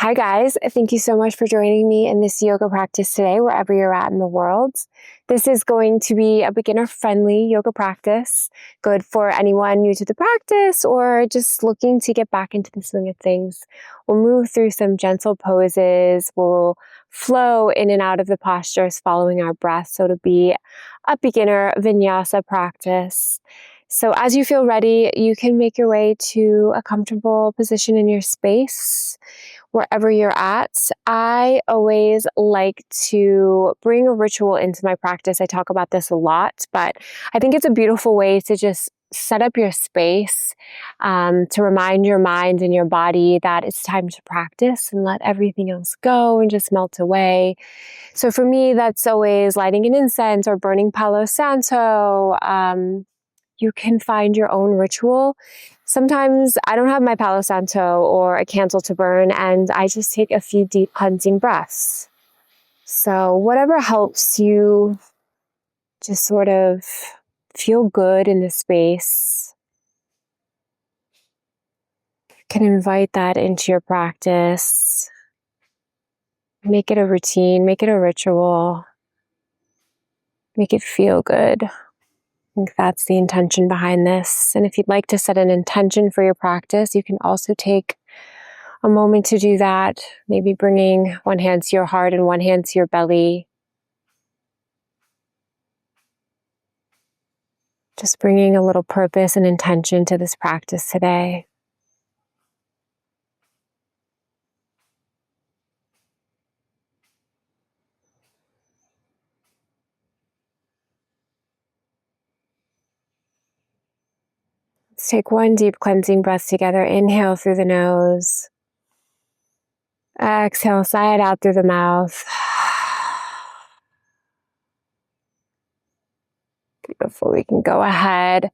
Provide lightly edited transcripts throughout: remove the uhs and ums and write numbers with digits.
Hi guys, thank you so much for joining me in this yoga practice today, wherever you're at in the world. This is going to be a beginner-friendly yoga practice, good for anyone new to the practice or just looking to get back into the swing of things. We'll move through some gentle poses. We'll flow in and out of the postures following our breath. So it'll be a beginner Vinyasa practice. So as you feel ready, you can make your way to a comfortable position in your space, wherever you're at. I always like to bring a ritual into my practice. I talk about this a lot, but I think it's a beautiful way to just set up your space, to remind your mind and your body that it's time to practice and let everything else go and just melt away. So for me, that's always lighting an incense or burning Palo Santo. You can find your own ritual. Sometimes I don't have my Palo Santo or a candle to burn, and I just take a few deep cleansing breaths. So whatever helps you just sort of feel good in the space, you can invite that into your practice. Make it a routine, make it a ritual, make it feel good. I think that's the intention behind this. And if you'd like to set an intention for your practice, you can also take a moment to do that. Maybe bringing one hand to your heart and one hand to your belly. Just bringing a little purpose and intention to this practice today. Let's take one deep cleansing breath together. Inhale through the nose. Exhale, sigh it out through the mouth. Beautiful. We can go ahead.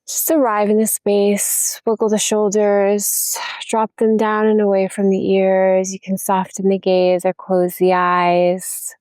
Just arrive in the space. Wiggle the shoulders. Drop them down and away from the ears. You can soften the gaze or close the eyes.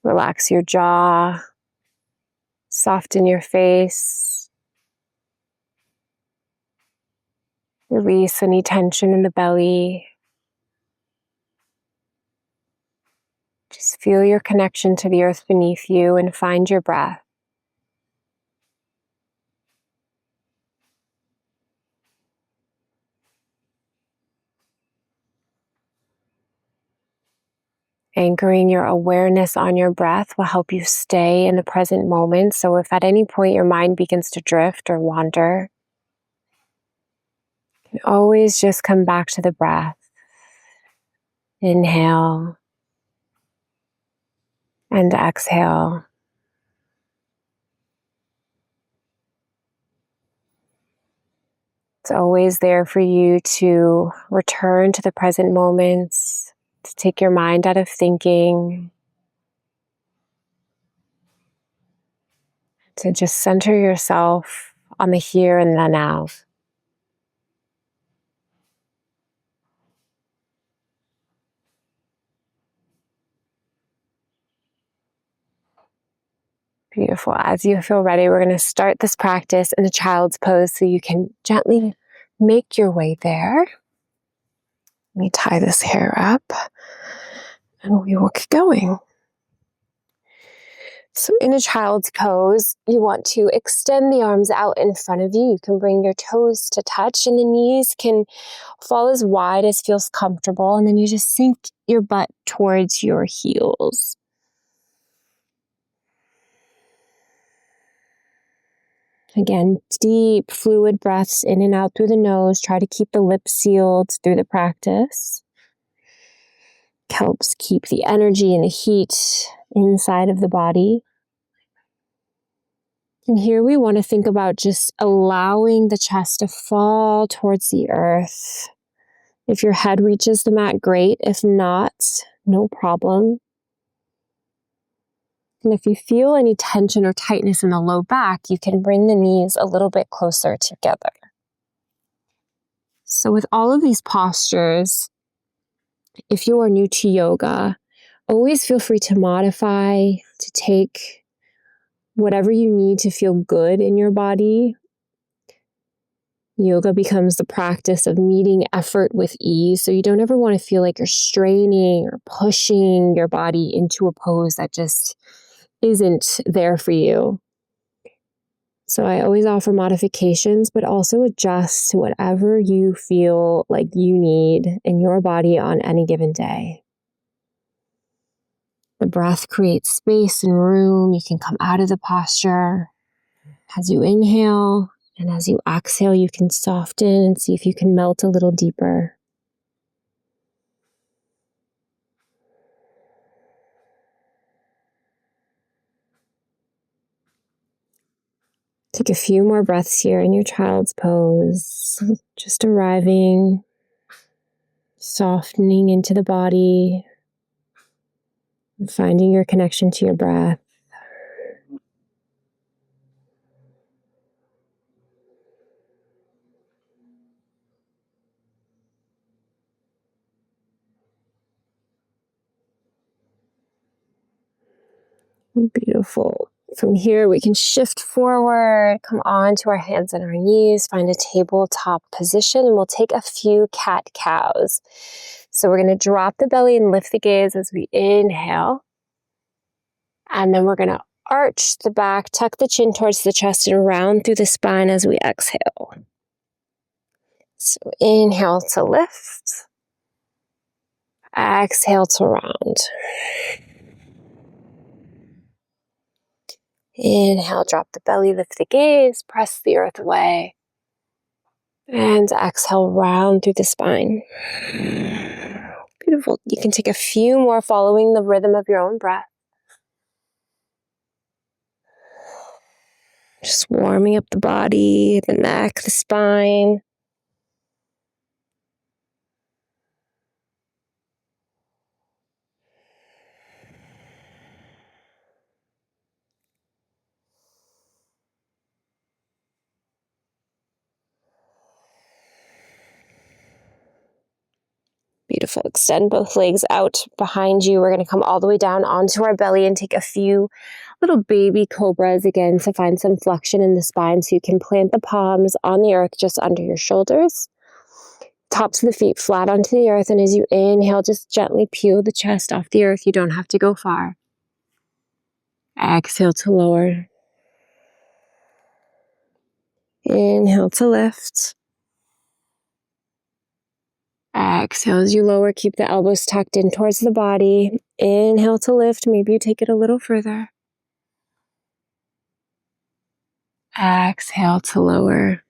Relax your jaw. Soften your face. Release any tension in the belly. Just feel your connection to the earth beneath you and find your breath. Anchoring your awareness on your breath will help you stay in the present moment. So if at any point your mind begins to drift or wander, you can always just come back to the breath. Inhale and exhale. It's always there for you to return to the present moments, to take your mind out of thinking, to just center yourself on the here and the now. Beautiful. As you feel ready, we're going to start this practice in a child's pose so you can gently make your way there. Let me tie this hair up and we will get going. So in a child's pose, you want to extend the arms out in front of you. You can bring your toes to touch and the knees can fall as wide as feels comfortable. And then you just sink your butt towards your heels. Again, deep fluid breaths in and out through the nose. Try to keep the lips sealed through the practice. Helps keep the energy and the heat inside of the body. And here we want to think about just allowing the chest to fall towards the earth. If your head reaches the mat, great. If not, no problem. And if you feel any tension or tightness in the low back, you can bring the knees a little bit closer together. So with all of these postures, if you are new to yoga, always feel free to modify, to take whatever you need to feel good in your body. Yoga becomes the practice of meeting effort with ease, so you don't ever want to feel like you're straining or pushing your body into a pose that just isn't there for you. So I always offer modifications, but also adjust to whatever you feel like you need in your body on any given day. The breath creates space and room. You can come out of the posture. As you inhale and as you exhale, you can soften and see if you can melt a little deeper. Take a few more breaths here in your child's pose, just arriving, softening into the body, finding your connection to your breath. Beautiful. From here, we can shift forward, come on to our hands and our knees, find a tabletop position, and we'll take a few cat-cows. So we're going to drop the belly and lift the gaze as we inhale. And then we're going to arch the back, tuck the chin towards the chest, and round through the spine as we exhale. So inhale to lift. Exhale to round. Inhale, drop the belly, lift the gaze, press the earth away. And exhale, round through the spine. Beautiful. You can take a few more following the rhythm of your own breath. Just warming up the body, the neck, the spine. Beautiful. Extend both legs out behind you. We're going to come all the way down onto our belly and take a few little baby cobras again to find some flexion in the spine, so you can plant the palms on the earth just under your shoulders. Tops of the feet flat onto the earth, and as you inhale, just gently peel the chest off the earth. You don't have to go far. Exhale to lower. Inhale to lift. Exhale as you lower, keep the elbows tucked in towards the body. Inhale to lift, maybe you take it a little further. Exhale to lower.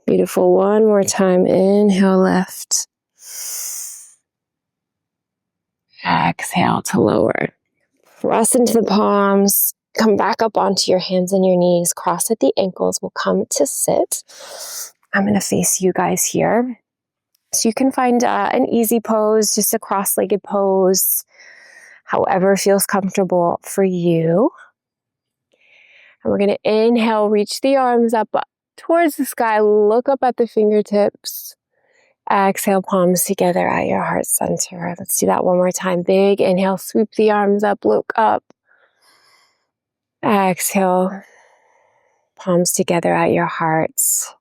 Beautiful, one more time. Inhale, lift. Exhale to lower. Press into the palms. Come back up onto your hands and your knees. Cross at the ankles. We'll come to sit. I'm going to face you guys here. So you can find an easy pose, just a cross-legged pose, however feels comfortable for you. And we're going to inhale, reach the arms up towards the sky, look up at the fingertips. Exhale, palms together at your heart center. Let's do that one more time. Big inhale, sweep the arms up, look up. Exhale, palms together at your hearts.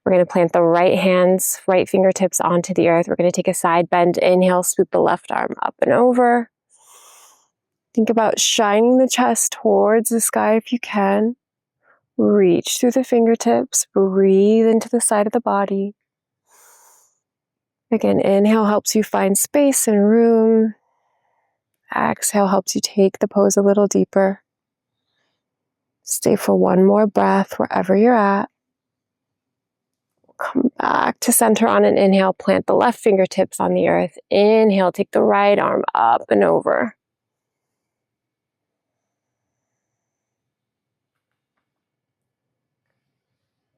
We're going to plant the right hands, right fingertips onto the earth. We're going to take a side bend. Inhale, swoop the left arm up and over. Think about shining the chest towards the sky if you can. Reach through the fingertips. Breathe into the side of the body. Again, inhale helps you find space and room. Exhale helps you take the pose a little deeper. Stay for one more breath wherever you're at. Come back to center on an inhale. Plant the left fingertips on the earth. Inhale, take the right arm up and over.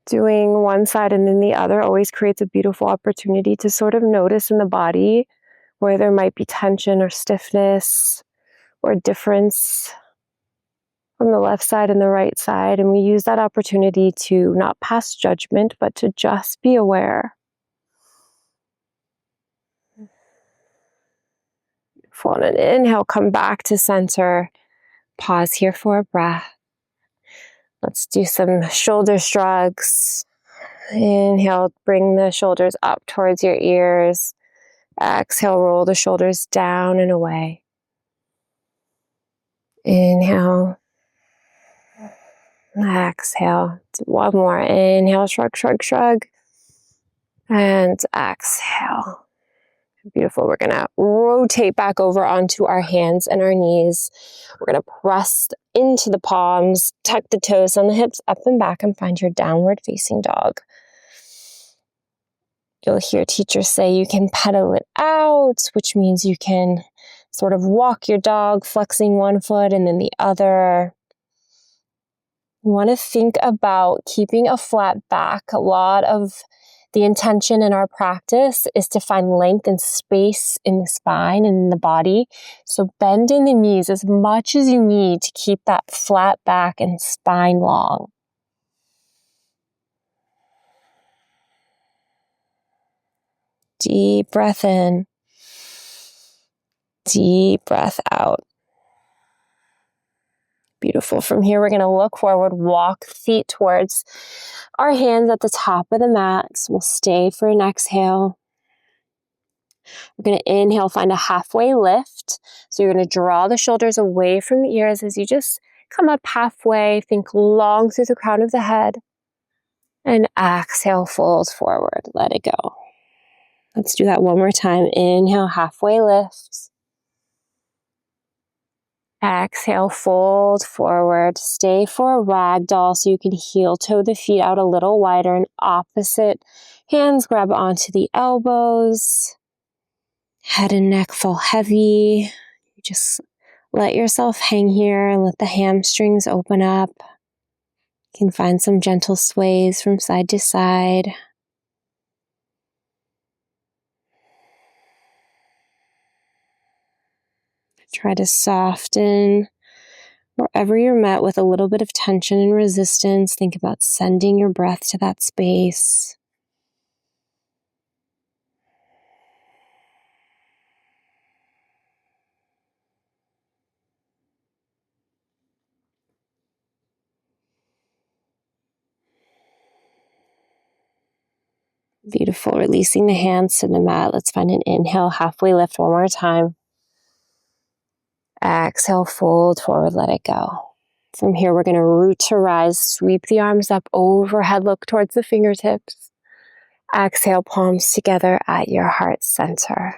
Doing one side and then the other always creates a beautiful opportunity to sort of notice in the body where there might be tension or stiffness or difference from the left side and the right side. And we use that opportunity to not pass judgment, but to just be aware. On an inhale, come back to center. Pause here for a breath. Let's do some shoulder shrugs. Inhale, bring the shoulders up towards your ears. Exhale, roll the shoulders down and away. Inhale. Exhale. One more. Inhale, shrug, shrug, shrug. And exhale. Beautiful. We're going to rotate back over onto our hands and our knees. We're going to press into the palms, tuck the toes on the hips up and back, and find your downward facing dog. You'll hear teachers say you can pedal it out, which means you can sort of walk your dog, flexing one foot and then the other. You want to think about keeping a flat back. A lot of the intention in our practice is to find length and space in the spine and in the body. So bend in the knees as much as you need to keep that flat back and spine long. Deep breath in. Deep breath out. Beautiful. From here, we're going to look forward, walk feet towards our hands at the top of the mat. So we'll stay for an exhale. We're going to inhale, find a halfway lift. So you're going to draw the shoulders away from the ears as you just come up halfway. Think long through the crown of the head. And exhale, fold forward. Let it go. Let's do that one more time. Inhale, halfway lift. Exhale, fold forward. Stay for a ragdoll so you can heel toe the feet out a little wider and opposite. Hands grab onto the elbows. Head and neck fall heavy. You just let yourself hang here and let the hamstrings open up. You can find some gentle sways from side to side. Try to soften wherever you're met with a little bit of tension and resistance. Think about sending your breath to that space. Beautiful. Releasing the hands to the mat. Let's find an inhale, halfway lift one more time. Exhale, fold forward, let it go. From here, we're going to root to rise. Sweep the arms up overhead, look towards the fingertips. Exhale, palms together at your heart center.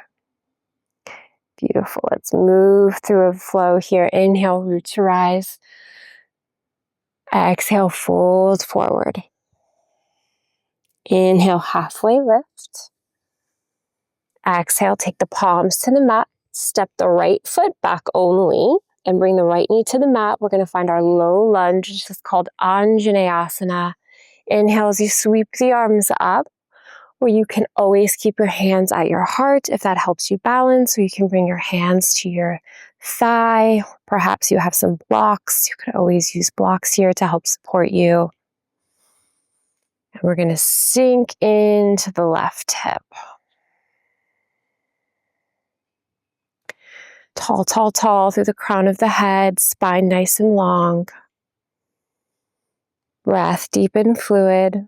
Beautiful. Let's move through a flow here. Inhale, root to rise. Exhale, fold forward. Inhale, halfway lift. Exhale, take the palms to the mat. Step the right foot back only and bring the right knee to the mat. We're going to find our low lunge, which is called Anjaneyasana. Inhale as you sweep the arms up, or you can always keep your hands at your heart if that helps you balance, or you can bring your hands to your thigh. Perhaps you have some blocks. You could always use blocks here to help support you. And we're going to sink into the left hip. Tall, tall, tall through the crown of the head, spine nice and long. Breath deep and fluid.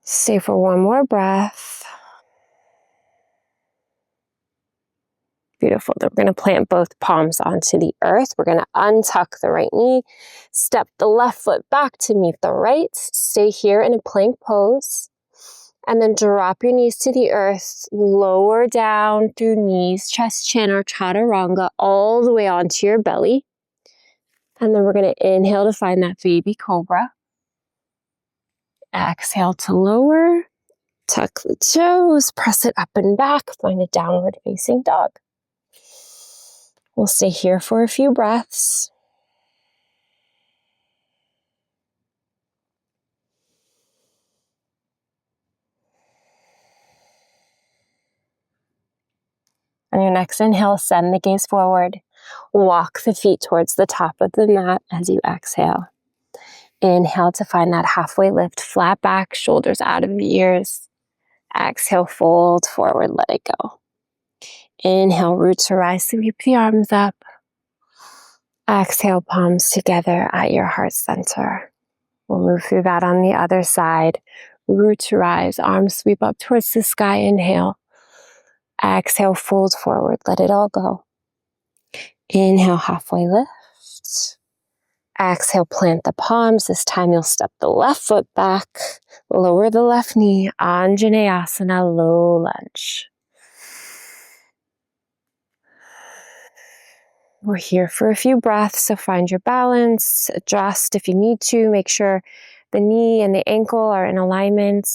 Stay for one more breath. Beautiful. Then we're going to plant both palms onto the earth. We're going to untuck the right knee. Step the left foot back to meet the right. Stay here in a plank pose. And then drop your knees to the earth. Lower down through knees, chest, chin, or chaturanga all the way onto your belly. And then we're going to inhale to find that baby cobra. Exhale to lower. Tuck the toes. Press it up and back. Find a downward facing dog. We'll stay here for a few breaths. On your next inhale, send the gaze forward. Walk the feet towards the top of the mat as you exhale. Inhale to find that halfway lift, flat back, shoulders out of the ears. Exhale, fold forward, let it go. Inhale, root to rise, sweep the arms up. Exhale, palms together at your heart center. We'll move through that on the other side. Root to rise, arms sweep up towards the sky. Inhale. Exhale, fold forward, let it all go. Inhale, halfway lift. Exhale, plant the palms. This time you'll step the left foot back, lower the left knee, Anjaneyasana, low lunge. We're here for a few breaths, so find your balance, adjust if you need to, make sure the knee and the ankle are in alignment.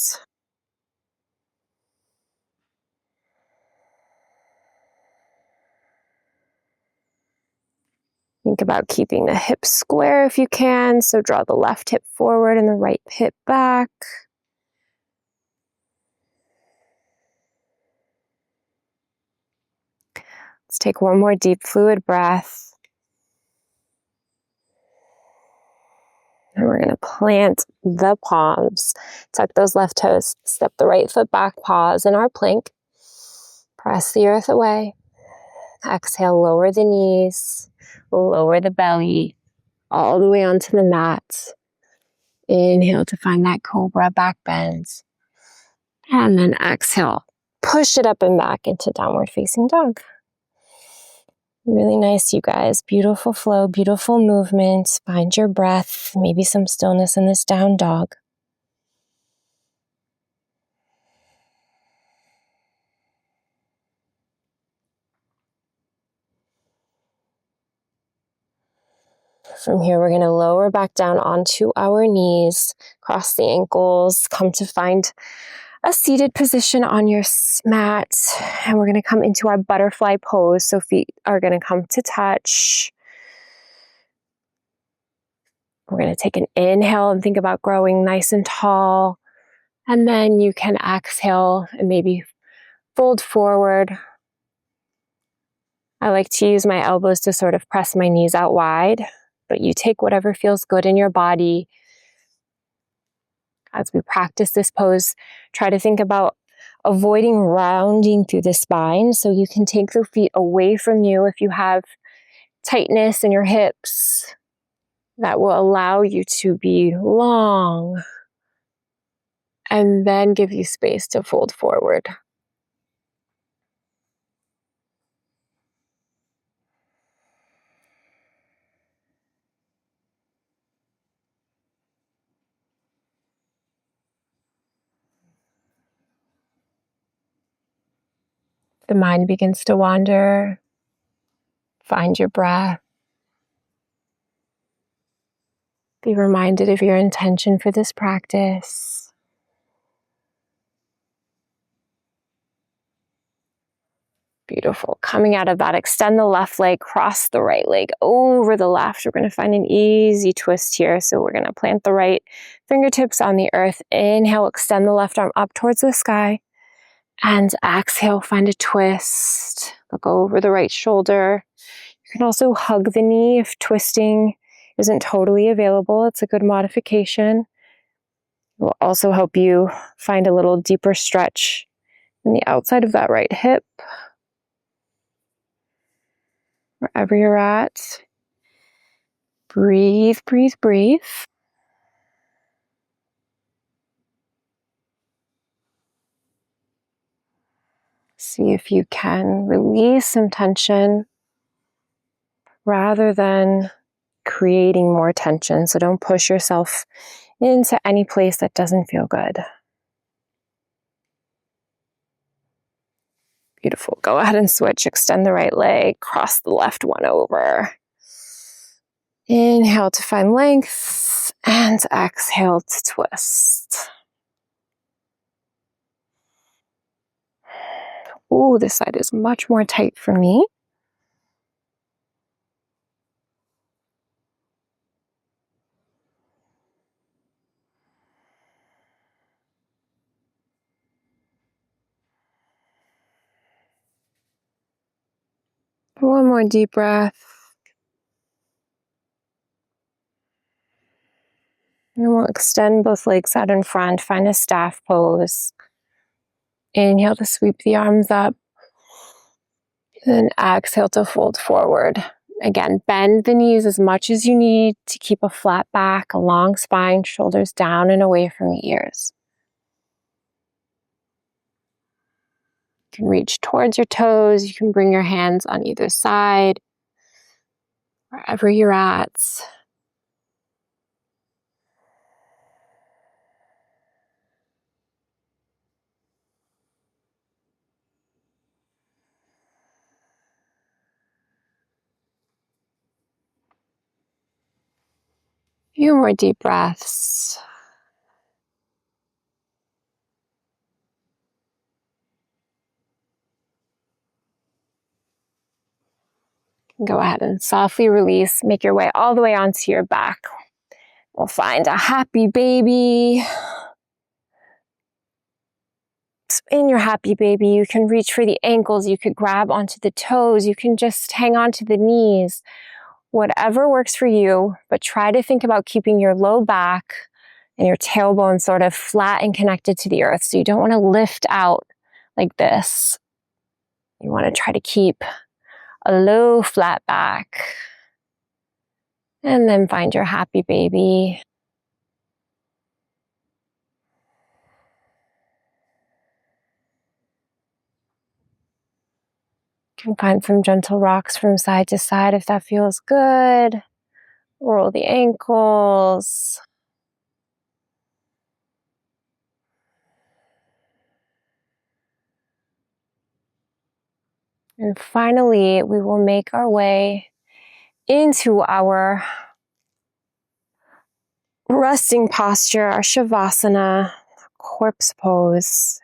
Think about keeping the hips square if you can, so draw the left hip forward and the right hip back. Let's take one more deep fluid breath. And we're going to plant the palms. Tuck those left toes. Step the right foot back. Pause in our plank. Press the earth away. Exhale, lower the knees. Lower the belly. All the way onto the mat. Inhale to find that cobra back bend. And then exhale. Push it up and back into downward facing dog. Really nice, you guys. Beautiful flow, beautiful movement. Find your breath, maybe some stillness in this down dog. From here, we're going to lower back down onto our knees, cross the ankles, come to find a seated position on your mat. And we're going to come into our butterfly pose. So feet are going to come to touch. We're going to take an inhale and think about growing nice and tall. And then you can exhale and maybe fold forward. I like to use my elbows to sort of press my knees out wide, but you take whatever feels good in your body. As we practice this pose, try to think about avoiding rounding through the spine. So you can take the feet away from you if you have tightness in your hips. That will allow you to be long and then give you space to fold forward. The mind begins to wander. Find your breath. Be reminded of your intention for this practice. Beautiful. Coming out of that, extend the left leg, cross the right leg over the left. We're going to find an easy twist here. So we're going to plant the right fingertips on the earth. Inhale, extend the left arm up towards the sky. And exhale, find a twist. Look over the right shoulder. You can also hug the knee if twisting isn't totally available. It's a good modification. It will also help you find a little deeper stretch in the outside of that right hip. Wherever you're at, breathe, breathe, breathe. See if you can release some tension rather than creating more tension. So don't push yourself into any place that doesn't feel good. Beautiful. Go ahead and switch. Extend the right leg, cross the left one over. Inhale to find length and exhale to twist. Ooh, this side is much more tight for me. One more deep breath. And we'll extend both legs out in front. Find a staff pose. Inhale to sweep the arms up. And exhale to fold forward. Again, bend the knees as much as you need to keep a flat back, a long spine, shoulders down and away from the ears. You can reach towards your toes. You can bring your hands on either side, wherever you're at. Few more deep breaths. Go ahead and softly release. Make your way all the way onto your back. We'll find a happy baby. In your happy baby, you can reach for the ankles. You could grab onto the toes. You can just hang on to the knees. Whatever works for you, but try to think about keeping your low back and your tailbone sort of flat and connected to the earth. So you don't want to lift out like this. You want to try to keep a low, flat back. And then find your happy baby. You can find some gentle rocks from side to side if that feels good. Roll the ankles. And finally, we will make our way into our resting posture, our Shavasana, corpse pose.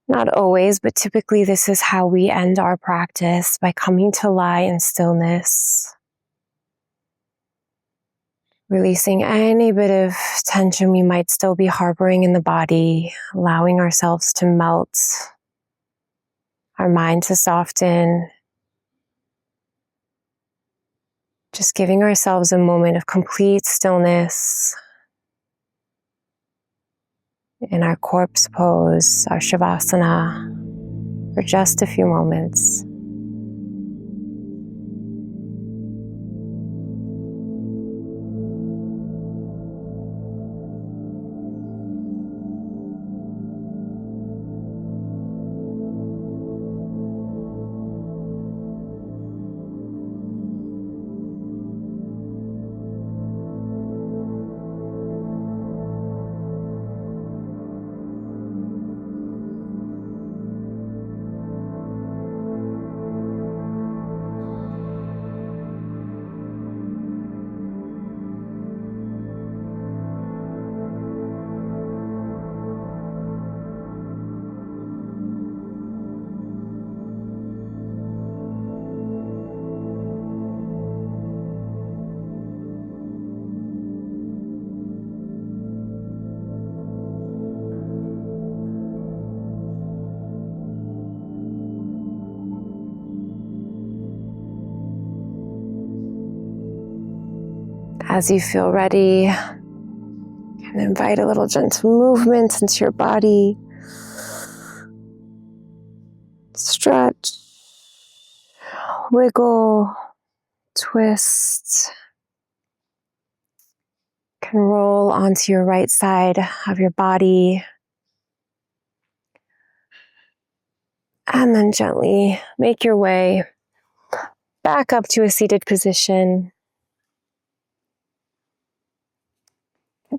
Not always, but typically this is how we end our practice, by coming to lie in stillness. Releasing any bit of tension we might still be harboring in the body, allowing ourselves to melt, our mind to soften. Just giving ourselves a moment of complete stillness in our corpse pose, our Shavasana, for just a few moments. As you feel ready, you can invite a little gentle movement into your body. Stretch, wiggle, twist. You can roll onto your right side of your body. And then gently make your way back up to a seated position.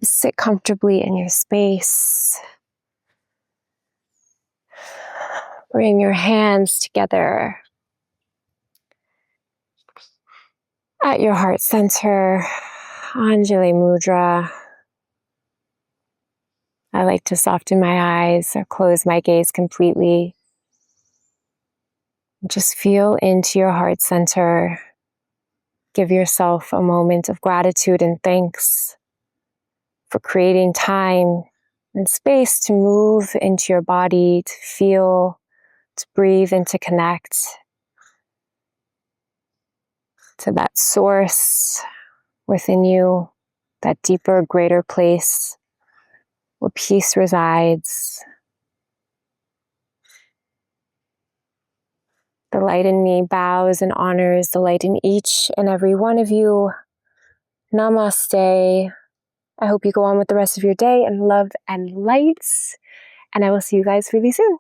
Sit comfortably in your space. Bring your hands together at your heart center, Anjali Mudra. I like to soften my eyes or close my gaze completely. Just feel into your heart center. Give yourself a moment of gratitude and thanks for creating time and space to move into your body, to feel, to breathe, and to connect to that source within you, that deeper, greater place where peace resides. The light in me bows and honors the light in each and every one of you. Namaste. I hope you go on with the rest of your day in love and light, and I will see you guys really soon.